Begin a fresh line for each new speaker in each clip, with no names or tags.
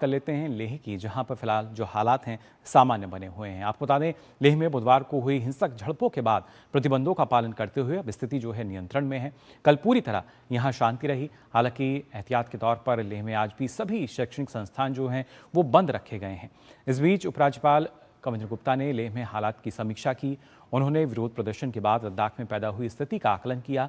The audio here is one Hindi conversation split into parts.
कर लेते हैं लेह की, जहां पर फिलहाल जो हालात हैं सामान्य बने हुए हैं। आपको बता दें, लेह में बुधवार को हुई हिंसक झड़पों के बाद प्रतिबंधों का पालन करते हुए अब स्थिति जो है नियंत्रण में है। कल पूरी तरह यहां शांति रही। हालांकि एहतियात के तौर पर लेह में आज भी सभी शैक्षणिक संस्थान जो हैं वो बंद रखे गए हैं। इस बीच उपराज्यपाल कविंद्र गुप्ता ने लेह में हालात की समीक्षा की। उन्होंने विरोध प्रदर्शन के बाद लद्दाख में पैदा हुई स्थिति का आकलन किया।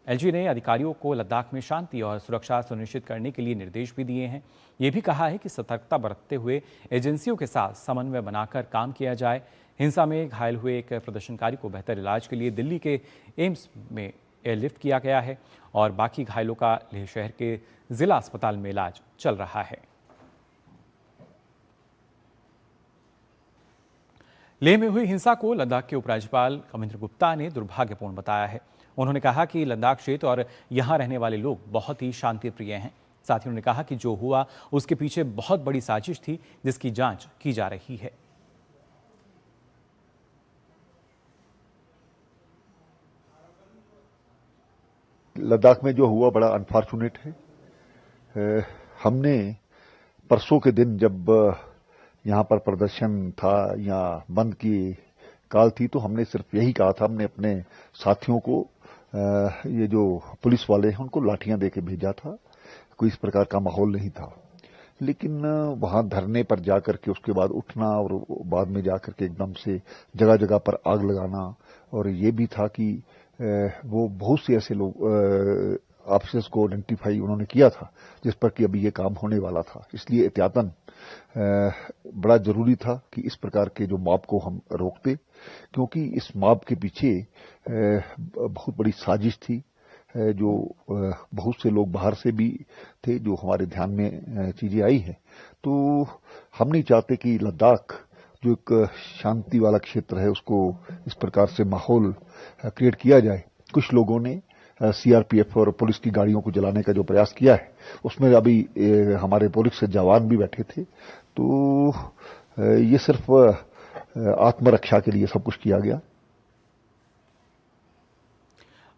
एलजी ने अधिकारियों को लद्दाख में शांति और सुरक्षा सुनिश्चित करने के लिए निर्देश भी दिए हैं। ये भी कहा है कि सतर्कता बरतते हुए एजेंसियों के साथ समन्वय बनाकर काम किया जाए। हिंसा में घायल हुए एक प्रदर्शनकारी को बेहतर इलाज के लिए दिल्ली के एम्स में एयरलिफ्ट किया गया है और बाकी घायलों का लेह शहर के जिला अस्पताल में इलाज चल रहा है। लेह में हुई हिंसा को लद्दाख के उपराज्यपाल कविंद्र गुप्ता ने दुर्भाग्यपूर्ण बताया है। उन्होंने कहा कि लद्दाख क्षेत्र और यहां रहने वाले लोग बहुत ही शांति प्रिय हैं। साथ ही उन्होंने कहा कि जो हुआ उसके पीछे बहुत बड़ी साजिश थी, जिसकी जांच की जा रही है।
लद्दाख में जो हुआ बड़ा अनफॉर्चुनेट है। हमने परसों के दिन जब यहाँ पर प्रदर्शन था या बंद की काल थी, तो हमने सिर्फ यही कहा था, हमने अपने साथियों को ये जो पुलिस वाले हैं उनको लाठियां देके भेजा था। कोई इस प्रकार का माहौल नहीं था। लेकिन वहां धरने पर जाकर के उसके बाद उठना और बाद में जाकर के एकदम से जगह जगह पर आग लगाना, और ये भी था कि वो बहुत से ऐसे लोग ऑफिसर्स को आइडेंटिफाई उन्होंने किया था जिस पर कि अभी ये काम होने वाला था। इसलिए एहतियातन बड़ा जरूरी था कि इस प्रकार के जो मॉब को हम रोकते, क्योंकि इस मॉब के पीछे बहुत बड़ी साजिश थी। जो बहुत से लोग बाहर से भी थे, जो हमारे ध्यान में चीजें आई हैं। तो हम नहीं चाहते कि लद्दाख जो एक शांति वाला क्षेत्र है उसको इस प्रकार से माहौल क्रिएट किया जाए। कुछ लोगों ने सीआरपीएफ और पुलिस की गाड़ियों को जलाने का जो प्रयास किया है, उसमें अभी हमारे पुलिस के जवान भी बैठे थे। तो ये सिर्फ आत्मरक्षा के लिए सब कुछ किया गया।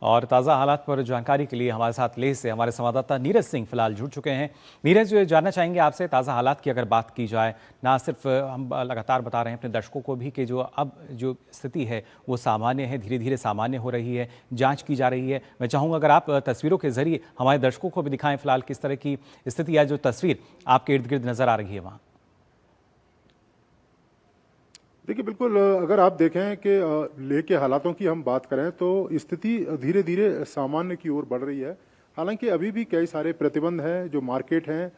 और ताज़ा हालात पर जानकारी के लिए हमारे साथ लेह से हमारे संवाददाता नीरज सिंह फिलहाल जुड़ चुके हैं। नीरज, जानना चाहेंगे आपसे ताज़ा हालात की अगर बात की जाए, ना सिर्फ हम लगातार बता रहे हैं अपने दर्शकों को भी कि जो अब जो स्थिति है वो सामान्य है, धीरे धीरे सामान्य हो रही है, जांच की जा रही है। मैं चाहूँगा अगर आप तस्वीरों के जरिए हमारे दर्शकों को भी दिखाएं फिलहाल किस तरह की स्थिति या जो तस्वीर आपके इर्द गिर्द नजर आ रही है वहाँ।
देखिए, बिल्कुल अगर आप देखें कि लेह के हालातों की हम बात करें तो स्थिति धीरे धीरे सामान्य की ओर बढ़ रही है। हालांकि अभी भी कई सारे प्रतिबंध हैं, जो मार्केट हैं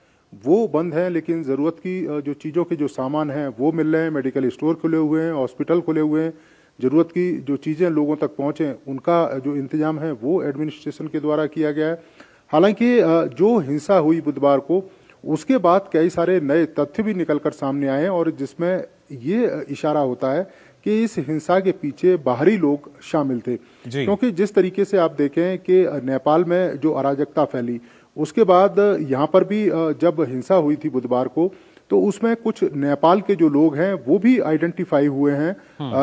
वो बंद हैं, लेकिन ज़रूरत की जो चीज़ों के जो सामान हैं वो मिल रहे हैं। मेडिकल स्टोर खुले हुए हैं, हॉस्पिटल खुले हुए हैं। ज़रूरत की जो चीज़ें लोगों तक पहुँचें उनका जो इंतजाम है वो एडमिनिस्ट्रेशन के द्वारा किया गया है। हालांकि जो हिंसा हुई बुधवार को, उसके बाद कई सारे नए तथ्य भी निकलकर सामने आए हैं, और जिसमें ये इशारा होता है कि इस हिंसा के पीछे बाहरी लोग शामिल थे। क्योंकि जिस तरीके से आप देखें कि नेपाल में जो अराजकता फैली, उसके बाद यहाँ पर भी जब हिंसा हुई थी बुधवार को, तो उसमें कुछ नेपाल के जो लोग हैं वो भी आइडेंटिफाई हुए हैं।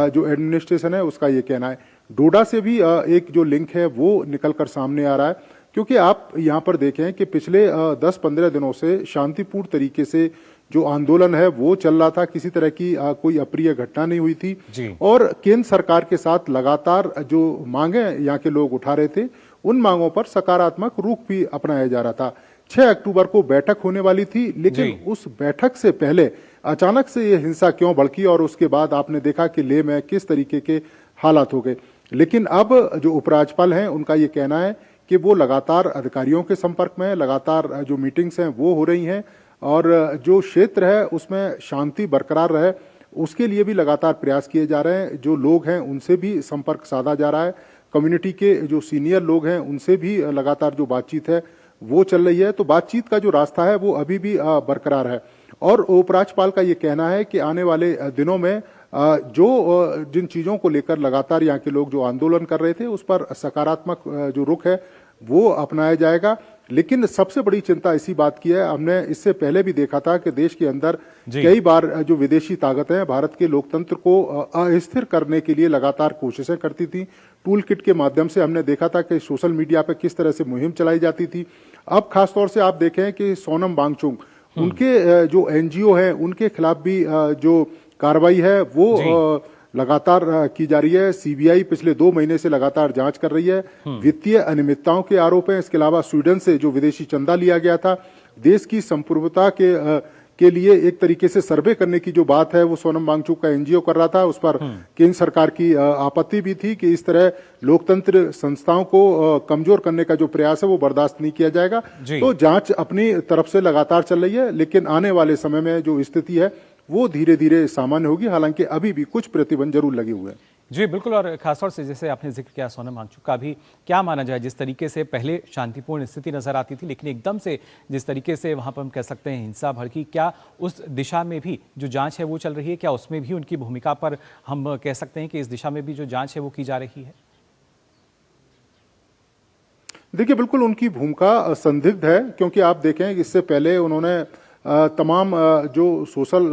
जो एडमिनिस्ट्रेशन है उसका ये कहना है। डोडा से भी एक जो लिंक है वो निकलकर सामने आ रहा है। क्योंकि आप यहाँ पर देखें कि पिछले 10-15 दिनों से शांतिपूर्ण तरीके से जो आंदोलन है वो चल रहा था। किसी तरह की कोई अप्रिय घटना नहीं हुई थी, और केंद्र सरकार के साथ लगातार जो मांगे यहाँ के लोग उठा रहे थे, उन मांगों पर सकारात्मक रुख भी अपनाया जा रहा था। 6 अक्टूबर को बैठक होने वाली थी, लेकिन उस बैठक से पहले अचानक से ये हिंसा क्यों भड़की, और उसके बाद आपने देखा कि लेह में किस तरीके के हालात हो गए। लेकिन अब जो उपराज्यपाल हैं उनका ये कहना है कि वो लगातार अधिकारियों के संपर्क में, लगातार जो मीटिंग्स हैं वो हो रही हैं, और जो क्षेत्र है उसमें शांति बरकरार रहे उसके लिए भी लगातार प्रयास किए जा रहे हैं। जो लोग हैं उनसे भी संपर्क साधा जा रहा है। कम्युनिटी के जो सीनियर लोग हैं उनसे भी लगातार जो बातचीत है वो चल रही है। तो बातचीत का जो रास्ता है वो अभी भी बरकरार है। और उपराज्यपाल का ये कहना है कि आने वाले दिनों में जो जिन चीज़ों को लेकर लगातार यहाँ के लोग जो आंदोलन कर रहे थे उस पर सकारात्मक जो रुख है वो अपनाया जाएगा। लेकिन सबसे बड़ी चिंता इसी बात की है, हमने इससे पहले भी देखा था कि देश के अंदर कई बार जो विदेशी ताकतें भारत के लोकतंत्र को अस्थिर करने के लिए लगातार कोशिशें करती थी। टूल किट के माध्यम से हमने देखा था कि सोशल मीडिया पर किस तरह से मुहिम चलाई जाती थी। अब खासतौर से आप देखें कि सोनम वांगचुक उनके जो एनजीओ हैं उनके खिलाफ भी जो कार्रवाई है वो लगातार की जा रही है। सीबीआई पिछले 2 महीने से लगातार जांच कर रही है। वित्तीय अनियमितताओं के आरोप हैं। इसके अलावा स्वीडन से जो विदेशी चंदा लिया गया था, देश की संप्रभुता के लिए एक तरीके से सर्वे करने की जो बात है वो सोनम वांगचुक का एनजीओ कर रहा था। उस पर केंद्र सरकार की आपत्ति भी थी कि इस तरह लोकतंत्र संस्थाओं को कमजोर करने का जो प्रयास है वो बर्दाश्त नहीं किया जाएगा। तो जांच अपनी तरफ से लगातार चल रही है, लेकिन आने वाले समय में जो स्थिति है वो धीरे धीरे सामान्य होगी। हालांकि अभी भी कुछ प्रतिबंध जरूर लगे हुए हैं।
जी बिल्कुल, और खासतौर से जैसे आपने जिक्र किया सोनम वांगचुक का भी, क्या माना जाए जिस तरीके से पहले शांतिपूर्ण स्थिति नजर आती थी, लेकिन एकदम से जिस तरीके से वहां पर हम कह सकते हैं हिंसा भड़की, क्या उस दिशा में भी जो जांच है वो चल रही है? क्या उसमें भी उनकी भूमिका पर हम कह सकते हैं कि इस दिशा में भी जो जांच है वो की जा रही है?
देखिए, बिल्कुल उनकी भूमिका संदिग्ध है, क्योंकि आप देखें इससे पहले उन्होंने तमाम जो सोशल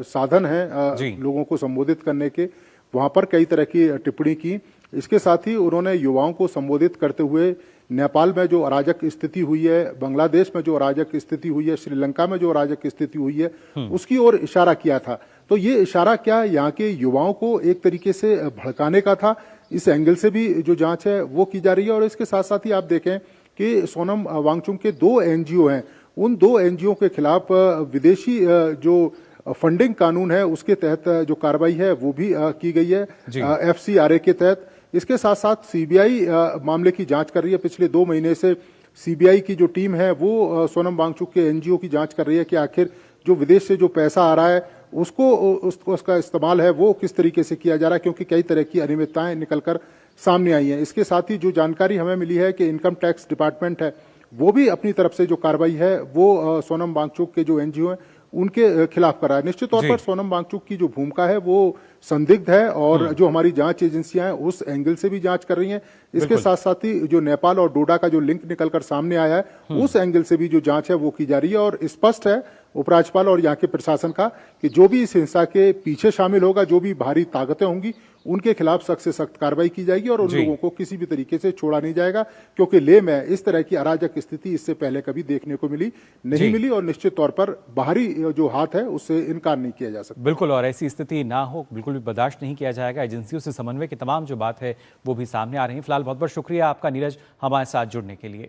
साधन हैं लोगों को संबोधित करने के, वहां पर कई तरह की टिप्पणी की। इसके साथ ही उन्होंने युवाओं को संबोधित करते हुए नेपाल में जो अराजक स्थिति हुई है, बांग्लादेश में जो अराजक स्थिति हुई है, श्रीलंका में जो अराजक स्थिति हुई है, उसकी ओर इशारा किया था। तो ये इशारा क्या यहाँ के युवाओं को एक तरीके से भड़काने का था? इस एंगल से भी जो जांच है वो की जा रही है। और इसके साथ साथ ही आप देखें कि सोनम वांगचुक के 2 एनजीओ हैं, उन 2 एनजीओ के खिलाफ विदेशी जो फंडिंग कानून है उसके तहत जो कार्रवाई है वो भी की गई है, एफसीआरए के तहत। इसके साथ साथ सीबीआई मामले की जांच कर रही है। पिछले 2 महीने से सीबीआई की जो टीम है वो सोनम वांगचुक के एनजीओ की जांच कर रही है कि आखिर जो विदेश से जो पैसा आ रहा है उसका इस्तेमाल है वो किस तरीके से किया जा रहा है, क्योंकि कई तरह की अनियमितताएं निकलकर सामने आई हैं। इसके साथ ही जो जानकारी हमें मिली है कि इनकम टैक्स डिपार्टमेंट है वो भी अपनी तरफ से जो कार्रवाई है वो सोनम वांगचुक के जो एनजीओ हैं उनके खिलाफ कर रहा है। निश्चित तौर पर सोनम वांगचुक की जो भूमिका है वो संदिग्ध है, और जो हमारी जांच एजेंसियां हैं उस एंगल से भी जांच कर रही हैं। इसके साथ साथ ही जो नेपाल और डोडा का जो लिंक निकलकर सामने आया है उस एंगल से भी जो जांच है वो की जा रही है। और स्पष्ट है उपराज्यपाल और यहाँ के प्रशासन का कि जो भी इस हिंसा के पीछे शामिल होगा, जो भी बाहरी ताकतें होंगी, उनके खिलाफ सख्त से सख्त कार्रवाई की जाएगी और उन लोगों को किसी भी तरीके से छोड़ा नहीं जाएगा, क्योंकि लेह में इस तरह की अराजक स्थिति इससे पहले कभी देखने को नहीं मिली और निश्चित तौर पर बाहरी जो हाथ है उससे इनकार नहीं किया जा सकता।
बिल्कुल, और ऐसी स्थिति ना हो बिल्कुल भी बर्दाश्त नहीं किया जाएगा। एजेंसियों से समन्वय की तमाम जो बात है वो भी सामने आ रही है। फिलहाल बहुत बहुत शुक्रिया आपका नीरज, हमारे साथ जुड़ने के लिए।